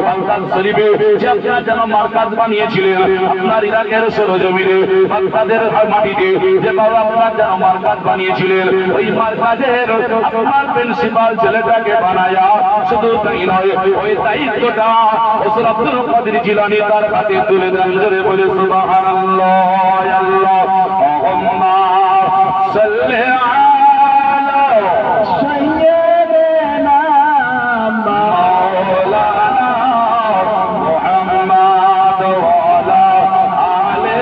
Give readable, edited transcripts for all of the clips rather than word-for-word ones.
Baghdad শরীফে যে আপনারা যেন মার্কাজ বানিয়েছিলেন, আপনার ইরাকের সরজমিনে বাগদাদের মাটিতে যে বাবা আপনারা যেন মার্কাজ বানিয়েছিলেন, ওই মার্কাজের আপনার প্রিন্সিপাল ছেলেটাকে বানায়া শুধু তাই নয়, ওই দায়িত্বটা হযরত আব্দুল কাদের জিলানী তার হাতে তুলে দেন। জোরে বলে সুবহানাল্লাহ। আল্লাহুম্মা সাল্লি আলা সাইয়্যিদিনা মাওলানা মুহাম্মদ ওয়া আলা আলি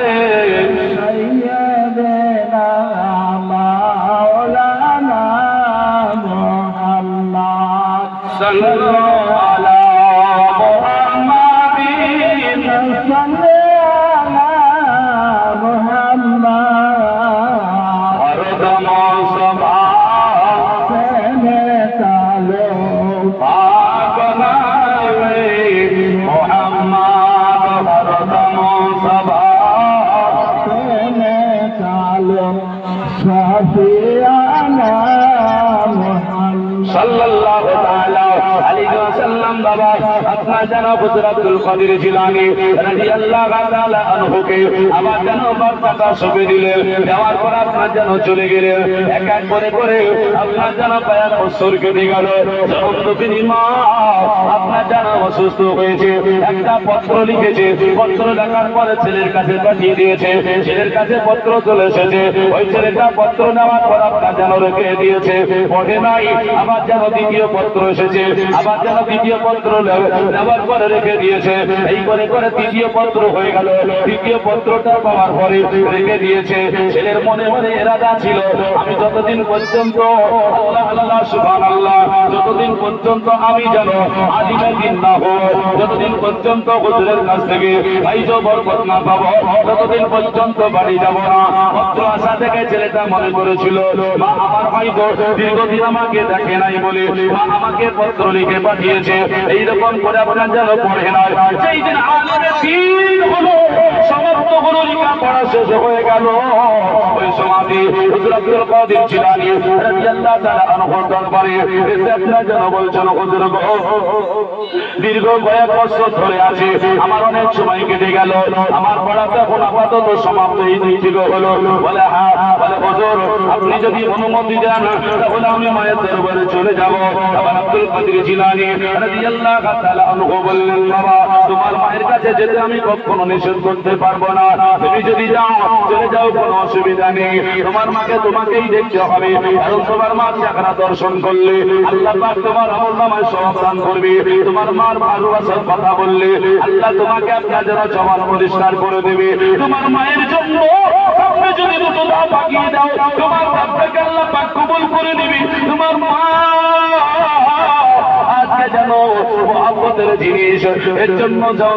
সাইয়্যিদিনা মাওলানা মুহাম্মদ সাল্লাল্লাহু আলা মুহাম্মাদিন সাল্লাল্লাহু মুহাম্মদ হরদম সভা সেনে তালো পাগনায়ে মুহাম্মদ হরদম সভা সেনে তালো শাফিয়ানা মুহাম্মদ সাল্লাল্লাহু তাআলা আলাইহি ওয়াসাল্লাম। বাবা আপনার জানা হুজুর আব্দুল কাদের জিলানী রাদিয়াল্লাহু তাআলা আনহুকে আবার যেন বার্তাটা সঁপে দিলেন, দেওয়ার পর আপনার যেন চলে গেলেন। এক এক করে করে আপনার যেন কয়েক বছর কেটে গেল। আপনার যেন অসুস্থ হয়েছে, একটা পত্র লিখেছে, পত্র লেখার পরে ছেলের কাছে পাঠিয়ে দিয়েছে, ছেলের কাছে পত্র চলে এসেছে। ওই ছেলেটা পত্র নেওয়ার পর আপনার যেন রেখে দিয়েছে, পড়ে নাই। আবার যেন দ্বিতীয় পত্র এসেছে, আবার যেন দ্বিতীয় পত্র নেওয়ার পরে রেখে দিয়েছে। এই করে করে তৃতীয় পত্র হয়ে গেল। তৃতীয় পত্রটা পাওয়ার পরে রেখে দিয়েছে। ছেলের মনে মনে এরাদা ছিল, আমি যতদিন পর্যন্ত আল্লাহ আল্লাহ সুবহানাল্লাহ, যতদিন পর্যন্ত আমি যেন আলিমের দিন না হই, যতদিন পর্যন্ত হুজুরের কাছ থেকে ভাইজ বরকত না পাবো, ততদিন পর্যন্ত বাড়ি যাব না। পত্র আসা থেকে ছেলেটা মনে করেছিল, মা আমার হয়তো দীর্ঘদিন আমাকে দেখে নাই বলে মা আমাকে পত্র লিখে পাঠিয়েছে। এইরকম করে আপনার যেন পড়ে নাই। যেই দিন আলিমের দিন হলো, সমস্ত হলো, লেখাপড়া শেষ হয়ে গেল, ওই সমাধি হুজুর আব্দুল কাদের জিলানী রাদিয়াল্লাহু তাআলা আনহুর দরবারে এসে আপনার যেন বলছেন, হুজুর গো, দীর্ঘ কয়েক বছর ধরে আছে, আমার অনেক সময় কেটে গেল, আমার পড়াটা এখন আপাতত সমাপ্ত হলো। বলে হ্যাঁ, বলে হুজুর আপনি যদি অনুমতি দেন তাহলে আমি মায়ের দরবারে চলে যাব। আবার আব্দুল কাদের জিলানী রাদিয়াল্লাহু তাআলা আনহু বললেন, বাবা তোমার মায়ের কাছে যেতে আমি কখনো নিষেধ করতে পারবো না, তুমি যদি যাও চলে যাও, কোনো অসুবিধা নেই। তোমার মাকে তোমাকেই দেখতে হবে, কারণ তোমার মা চেহারা দর্শন করলে আল্লাহ পাক তোমার আমলনামায় সওয়াব দান করবে। তোমার মার ভালোবাসার কথা বললে আল্লাহ তোমাকে আপনার জন্য জবান পরিষ্কার করে দেবে। তোমার মায়ের জন্য আপনি যদি দুটো দোয়া পাকিয়ে দাও, তোমার পাপটাকে আল্লাহ পাক কবুল করে নেবে। তোমার মা আজকে যেন মহব্বতের জিনিস, এর জন্য যাও।